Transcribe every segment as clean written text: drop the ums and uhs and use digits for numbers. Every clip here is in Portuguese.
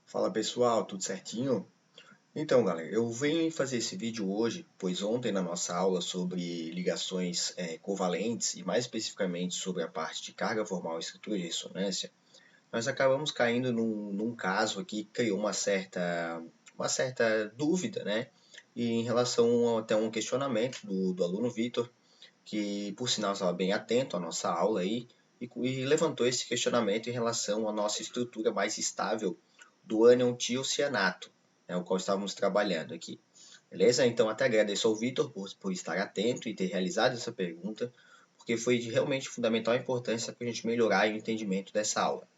Fala pessoal, tudo certinho? Então galera, eu venho fazer esse vídeo hoje, pois ontem na nossa aula sobre ligações covalentes e mais especificamente sobre a parte de carga formal e estrutura de ressonância, nós acabamos caindo num caso aqui que criou uma certa dúvida, né? E em relação até um questionamento do aluno Vitor, que por sinal estava bem atento à nossa aula aí, e levantou esse questionamento em relação à nossa estrutura mais estável do ânion tiocianato, né, o qual estávamos trabalhando aqui. Beleza? Então, até agradeço ao Vitor por estar atento e ter realizado essa pergunta, porque foi de realmente fundamental importância para a gente melhorar o entendimento dessa aula.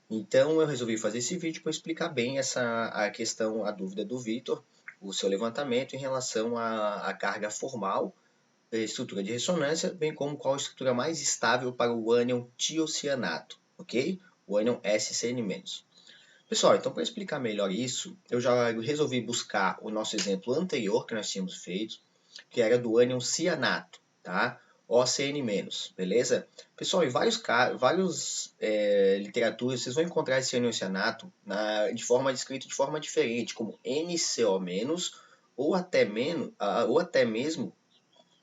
Então, eu resolvi fazer esse vídeo para explicar bem a questão, a dúvida do Vitor, o seu levantamento em relação à carga formal, estrutura de ressonância, bem como qual a estrutura mais estável para o ânion tiocianato, ok? O ânion SCN-. Pessoal, então para explicar melhor isso, eu já resolvi buscar o nosso exemplo anterior que nós tínhamos feito, que era do ânion cianato, tá? OCN-, beleza? Pessoal, em vários literaturas, vocês vão encontrar esse ânion cianato escrito de forma diferente, como NCO-, ou até mesmo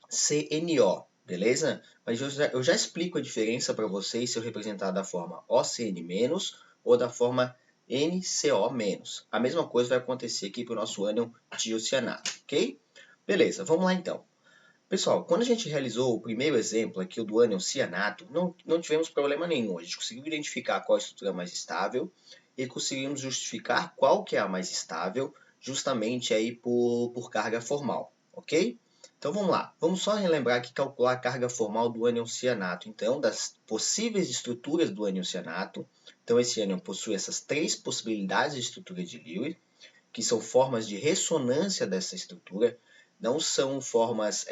CNO, beleza? Mas eu já explico a diferença para vocês se eu representar da forma OCN- ou da forma NCO-. A mesma coisa vai acontecer aqui para o nosso ânion tiocianato, ok? Beleza, vamos lá então. Pessoal, quando a gente realizou o primeiro exemplo aqui, o do ânion cianato, não tivemos problema nenhum. A gente conseguiu identificar qual a estrutura mais estável e conseguimos justificar qual que é a mais estável, justamente aí por carga formal, ok? Então vamos lá, vamos só relembrar aqui calcular a carga formal do ânion cianato, então, das possíveis estruturas do ânion cianato. Então esse ânion possui essas três possibilidades de estrutura de Lewis, que são formas de ressonância dessa estrutura, não são formas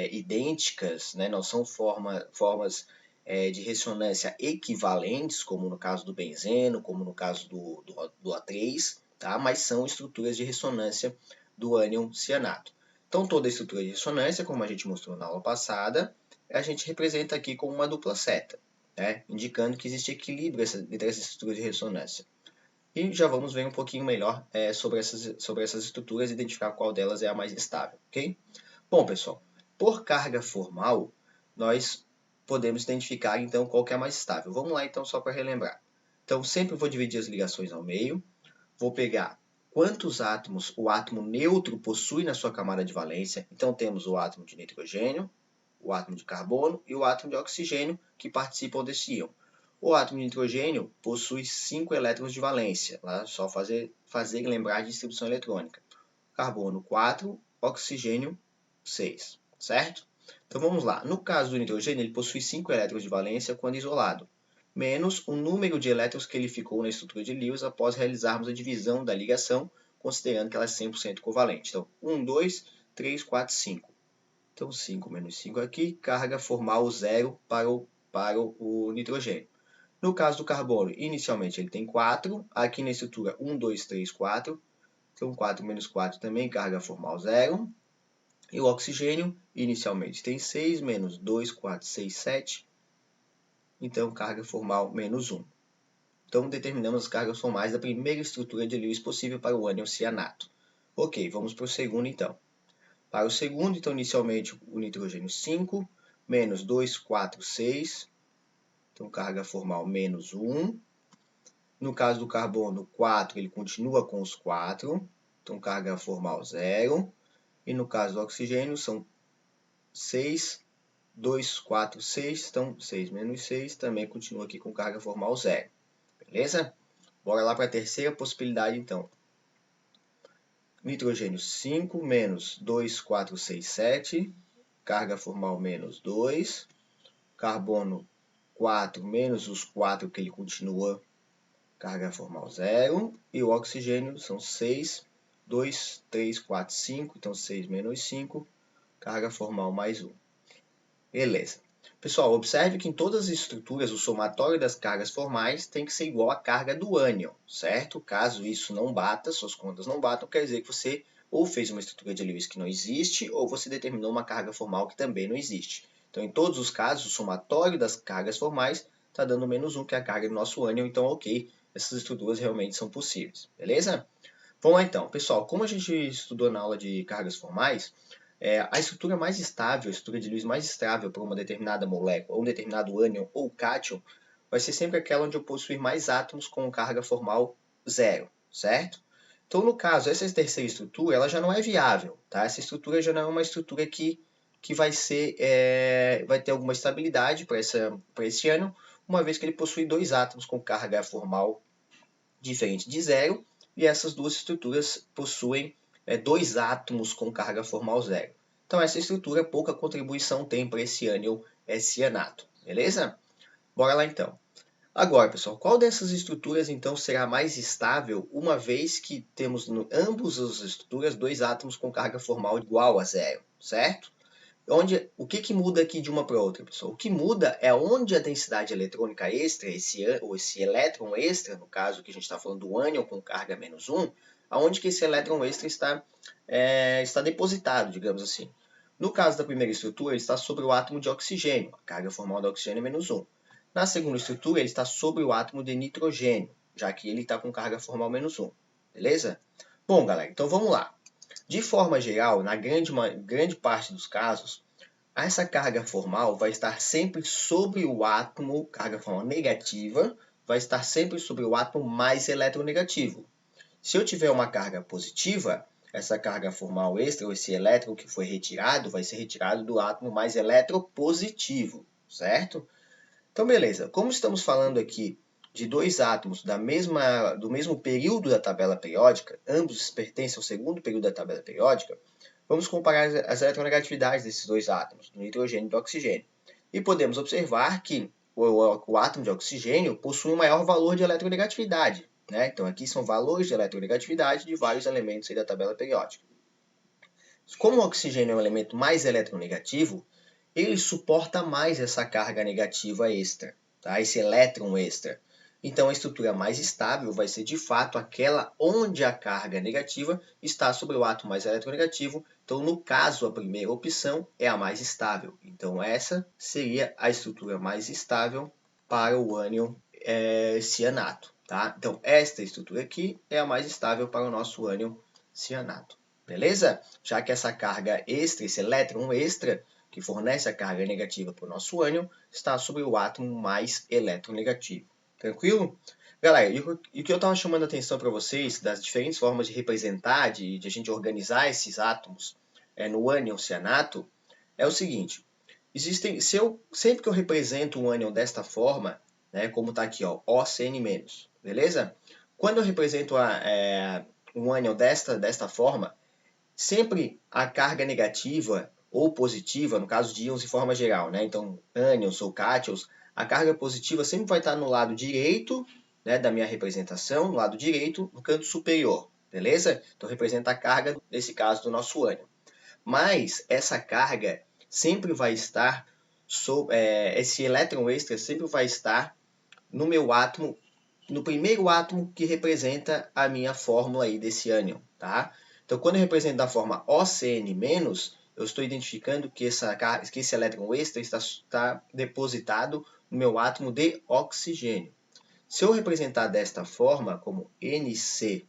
idênticas, né? Não são formas de ressonância equivalentes, como no caso do benzeno, como no caso do A3, tá? Mas são estruturas de ressonância do ânion cianato. Então, toda estrutura de ressonância, como a gente mostrou na aula passada, a gente representa aqui com uma dupla seta, né? Indicando que existe equilíbrio entre essas estruturas de ressonância. E já vamos ver um pouquinho melhor sobre essas estruturas e identificar qual delas é a mais estável, ok? Bom, pessoal, por carga formal, nós podemos identificar então qual que é a mais estável. Vamos lá então só para relembrar. Então sempre vou dividir as ligações ao meio, vou pegar quantos átomos o átomo neutro possui na sua camada de valência. Então temos o átomo de nitrogênio, o átomo de carbono e o átomo de oxigênio que participam desse íon. O átomo de nitrogênio possui 5 elétrons de valência, só fazer lembrar de distribuição eletrônica. Carbono 4, oxigênio 6, certo? Então vamos lá. No caso do nitrogênio, ele possui 5 elétrons de valência quando isolado, menos o número de elétrons que ele ficou na estrutura de Lewis após realizarmos a divisão da ligação, considerando que ela é 100% covalente. Então, 1, 2, 3, 4, 5. Então, 5 menos 5 aqui, carga formal 0 para o nitrogênio. No caso do carbono, inicialmente ele tem 4, aqui na estrutura 1, 2, 3, 4. Então, 4 menos 4 também, carga formal 0. E o oxigênio, inicialmente tem 6, menos 2, 4, 6, 7. Então, carga formal menos 1. Então, determinamos as cargas formais da primeira estrutura de Lewis possível para o ânion cianato. Ok, vamos para o segundo então. Para o segundo, então, inicialmente o nitrogênio 5, menos 2, 4, 6. Então, carga formal menos 1. No caso do carbono, 4, ele continua com os 4. Então, carga formal 0. E no caso do oxigênio, são 6, 2, 4, 6. Então, 6 menos 6 também continua aqui com carga formal 0. Beleza? Bora lá para a terceira possibilidade, então. Nitrogênio 5 menos 2, 4, 6, 7. Carga formal menos 2. Carbono 4 menos os 4 que ele continua, carga formal 0. E o oxigênio são 6, 2, 3, 4, 5. Então 6 menos 5, carga formal mais 1. Beleza. Pessoal, observe que em todas as estruturas o somatório das cargas formais tem que ser igual à carga do ânion, certo? Caso isso não bata, suas contas não batam, quer dizer que você ou fez uma estrutura de Lewis que não existe, ou você determinou uma carga formal que também não existe. Então, em todos os casos, o somatório das cargas formais está dando menos 1, que é a carga do nosso ânion, então ok, essas estruturas realmente são possíveis, beleza? Vamos lá então. Pessoal, como a gente estudou na aula de cargas formais, a estrutura mais estável, a estrutura de Lewis mais estável para uma determinada molécula, ou um determinado ânion ou cátion, vai ser sempre aquela onde eu possuir mais átomos com carga formal zero, certo? Então, no caso, essa terceira estrutura, ela já não é viável, tá? Essa estrutura já não é uma estrutura que vai ter alguma estabilidade para esse ânion, uma vez que ele possui dois átomos com carga formal diferente de zero, e essas duas estruturas possuem dois átomos com carga formal zero. Então, essa estrutura pouca contribuição tem para esse ânion cianato, beleza? Bora lá então. Agora, pessoal, qual dessas estruturas então será mais estável, uma vez que temos em ambas as estruturas dois átomos com carga formal igual a zero, certo? O que muda aqui de uma para outra, pessoal? O que muda é onde a densidade eletrônica extra, esse elétron extra, no caso que a gente está falando do ânion com carga menos 1, aonde que esse elétron extra está depositado, digamos assim. No caso da primeira estrutura, ele está sobre o átomo de oxigênio, a carga formal do oxigênio é menos 1. Na segunda estrutura, ele está sobre o átomo de nitrogênio, já que ele está com carga formal menos 1. Beleza? Bom, galera, então vamos lá. De forma geral, na grande parte dos casos, essa carga formal vai estar sempre sobre o átomo, carga formal negativa, vai estar sempre sobre o átomo mais eletronegativo. Se eu tiver uma carga positiva, essa carga formal extra, ou esse elétron que foi retirado, vai ser retirado do átomo mais eletropositivo, certo? Então, beleza. Como estamos falando aqui de dois átomos do mesmo período da tabela periódica, ambos pertencem ao segundo período da tabela periódica, vamos comparar as eletronegatividades desses dois átomos, do nitrogênio e do oxigênio. E podemos observar que o átomo de oxigênio possui um maior valor de eletronegatividade. Né? Então, aqui são valores de eletronegatividade de vários elementos aí da tabela periódica. Como o oxigênio é um elemento mais eletronegativo, ele suporta mais essa carga negativa extra, tá? Esse elétron extra. Então, a estrutura mais estável vai ser, de fato, aquela onde a carga negativa está sobre o átomo mais eletronegativo. Então, no caso, a primeira opção é a mais estável. Então, essa seria a estrutura mais estável para o ânion cianato. Tá? Então, esta estrutura aqui é a mais estável para o nosso ânion cianato. Beleza? Já que essa carga extra, esse elétron extra, que fornece a carga negativa para o nosso ânion, está sobre o átomo mais eletronegativo. Tranquilo? Galera, e o que eu estava chamando a atenção para vocês, das diferentes formas de representar, de a gente organizar esses átomos no ânion cianato, é o seguinte. Sempre que eu represento um ânion desta forma, né, como está aqui, ó, OCN-, beleza? Quando eu represento um ânion desta forma, sempre a carga negativa ou positiva, no caso de íons de forma geral, né? Então, ânions ou cátions, a carga positiva sempre vai estar no lado direito, né, da minha representação, no lado direito, no canto superior, beleza? Então, representa a carga, nesse caso, do nosso ânion. Mas essa carga sempre vai estar, esse elétron extra sempre vai estar no meu átomo, no primeiro átomo que representa a minha fórmula aí desse ânion, tá? Então, quando eu represento da forma OCN-, eu estou identificando que esse elétron extra está depositado no meu átomo de oxigênio. Se eu representar desta forma, como NCO-,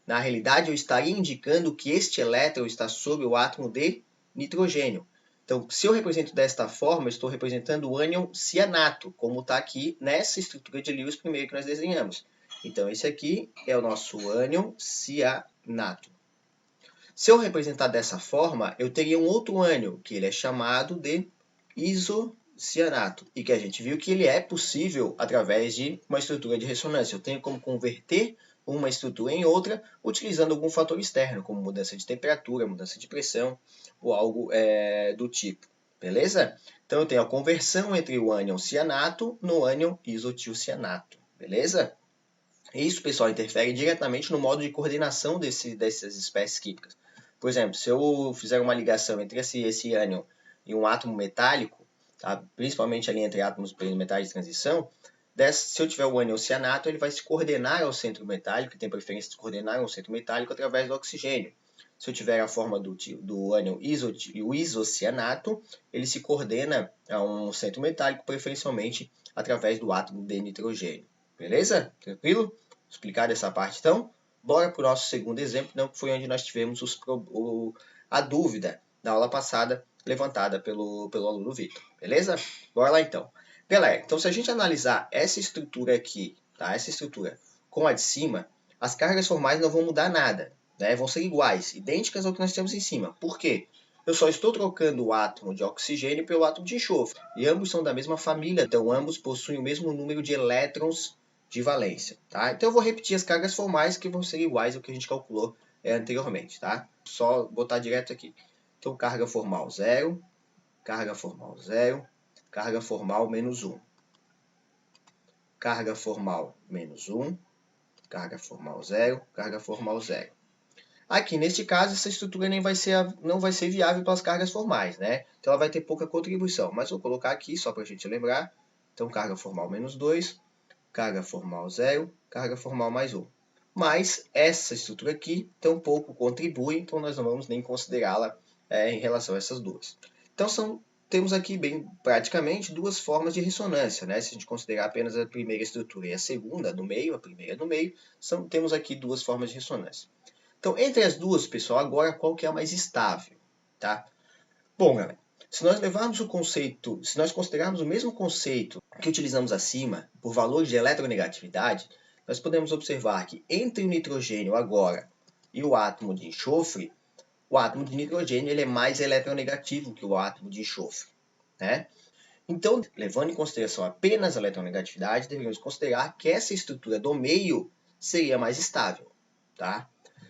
na realidade eu estaria indicando que este elétron está sobre o átomo de nitrogênio. Então, se eu represento desta forma, eu estou representando o ânion cianato, como está aqui nessa estrutura de Lewis primeiro que nós desenhamos. Então, esse aqui é o nosso ânion cianato. Se eu representar dessa forma, eu teria um outro ânion, que ele é chamado de isocianato, e que a gente viu que ele é possível através de uma estrutura de ressonância. Eu tenho como converter uma estrutura em outra, utilizando algum fator externo, como mudança de temperatura, mudança de pressão, ou algo do tipo. Beleza? Então, eu tenho a conversão entre o ânion cianato no ânion isotiocianato. Beleza? Isso, pessoal, interfere diretamente no modo de coordenação dessas espécies químicas. Por exemplo, se eu fizer uma ligação entre esse ânion e um átomo metálico, tá? Principalmente ali entre átomos metais de transição, se eu tiver o ânion cianato, ele vai se coordenar ao centro metálico, que tem preferência de se coordenar ao centro metálico através do oxigênio. Se eu tiver a forma do ânion isocianato, ele se coordena a um centro metálico, preferencialmente através do átomo de nitrogênio. Beleza? Tranquilo? Explicado essa parte então? Bora para o nosso segundo exemplo, não, que foi onde nós tivemos a dúvida da aula passada levantada pelo aluno Vitor. Beleza? Bora lá então. Galera, então se a gente analisar essa estrutura aqui, tá? Essa estrutura com a de cima, as cargas formais não vão mudar nada, né? Vão ser iguais, idênticas ao que nós temos em cima. Por quê? Eu só estou trocando o átomo de oxigênio pelo átomo de enxofre. E ambos são da mesma família, então ambos possuem o mesmo número de elétrons de valência. Tá? Então eu vou repetir as cargas formais que vão ser iguais ao que a gente calculou anteriormente. Tá? Só botar direto aqui. Então carga formal 0, carga formal 0, carga formal menos 1. Carga formal menos 1, carga formal 0, carga formal 0. Aqui, neste caso, essa estrutura não vai ser viável para as cargas formais, né? Então, ela vai ter pouca contribuição. Mas vou colocar aqui, só para a gente lembrar. Então, carga formal menos 2, carga formal 0, carga formal mais 1. Mas essa estrutura aqui tampouco contribui, então nós não vamos nem considerá-la em relação a essas duas. Então, temos aqui, bem praticamente, duas formas de ressonância, né? Se a gente considerar apenas a primeira estrutura e a segunda no meio, a primeira no meio, temos aqui duas formas de ressonância. Então, entre as duas, pessoal, agora qual que é a mais estável, tá? Bom, galera, se nós levarmos o conceito, se nós considerarmos o mesmo conceito que utilizamos acima, por valores de eletronegatividade, nós podemos observar que entre o nitrogênio agora e o átomo de enxofre, o átomo de nitrogênio ele é mais eletronegativo que o átomo de enxofre, né? Então, levando em consideração apenas a eletronegatividade, devemos considerar que essa estrutura do meio seria mais estável, tá?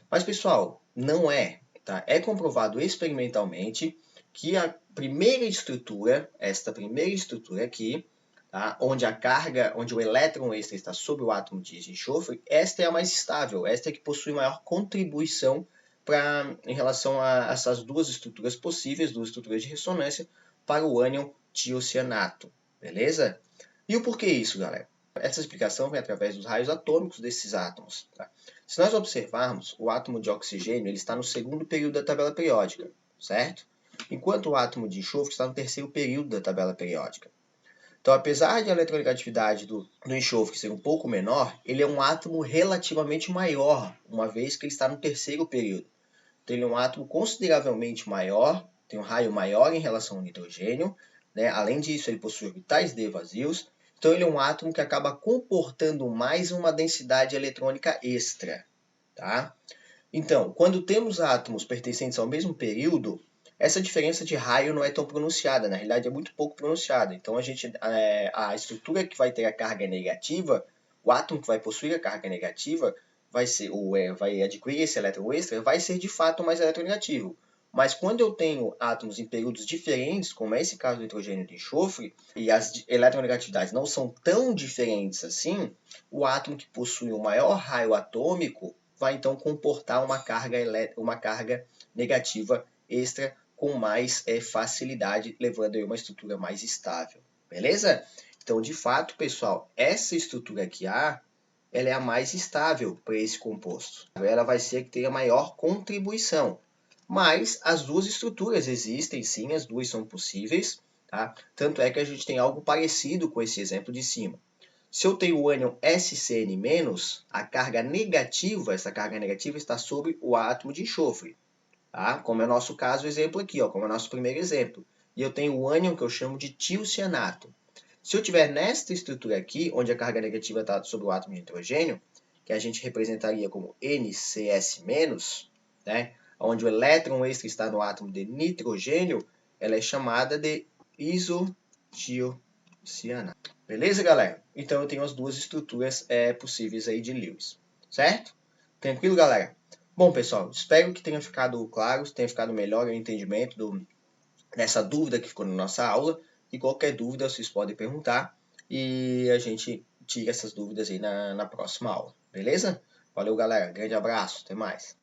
Mas, pessoal, não é. Tá? É comprovado experimentalmente que a primeira estrutura, esta primeira estrutura aqui, tá? onde o elétron extra está sobre o átomo de enxofre, esta é a mais estável, esta é que possui maior contribuição em relação a essas duas estruturas possíveis, duas estruturas de ressonância, para o ânion tiocianato. Beleza? E o porquê isso, galera? Essa explicação vem através dos raios atômicos desses átomos. Tá? Se nós observarmos, o átomo de oxigênio ele está no segundo período da tabela periódica, certo? Enquanto o átomo de enxofre está no terceiro período da tabela periódica. Então, apesar de a eletronegatividade do enxofre ser um pouco menor, ele é um átomo relativamente maior, uma vez que ele está no terceiro período. Então, ele é um átomo consideravelmente maior, tem um raio maior em relação ao nitrogênio, né? Além disso, ele possui orbitais d vazios. Então, ele é um átomo que acaba comportando mais uma densidade eletrônica extra. Tá? Então, quando temos átomos pertencentes ao mesmo período, essa diferença de raio não é tão pronunciada, na realidade é muito pouco pronunciada. Então, a estrutura que vai ter a carga negativa, o átomo que vai possuir a carga negativa, vai adquirir esse elétron extra, vai ser de fato mais eletronegativo. Mas quando eu tenho átomos em períodos diferentes, como é esse caso do nitrogênio e do enxofre, e as eletronegatividades não são tão diferentes assim, o átomo que possui o maior raio atômico vai então comportar uma carga negativa extra com mais facilidade, levando a uma estrutura mais estável. Beleza? Então, de fato, pessoal, essa estrutura aqui A, ela é a mais estável para esse composto. Ela vai ser a que tem a maior contribuição. Mas as duas estruturas existem, sim, as duas são possíveis. Tá? Tanto é que a gente tem algo parecido com esse exemplo de cima. Se eu tenho o ânion SCN-, a carga negativa, essa carga negativa está sobre o átomo de enxofre. Tá? Como é o nosso caso, o exemplo aqui, ó, como é o nosso primeiro exemplo. E eu tenho o ânion que eu chamo de tiocianato. Se eu tiver nesta estrutura aqui, onde a carga negativa está sobre o átomo de nitrogênio, que a gente representaria como NCS-, né? Onde o elétron extra está no átomo de nitrogênio, ela é chamada de isotiocianato. Beleza, galera? Então eu tenho as duas estruturas possíveis aí de Lewis. Certo? Tranquilo, galera? Bom, pessoal, espero que tenha ficado claro, tenha ficado melhor o entendimento dessa dúvida que ficou na nossa aula. E qualquer dúvida vocês podem perguntar e a gente tira essas dúvidas aí na próxima aula. Beleza? Valeu, galera. Grande abraço. Até mais.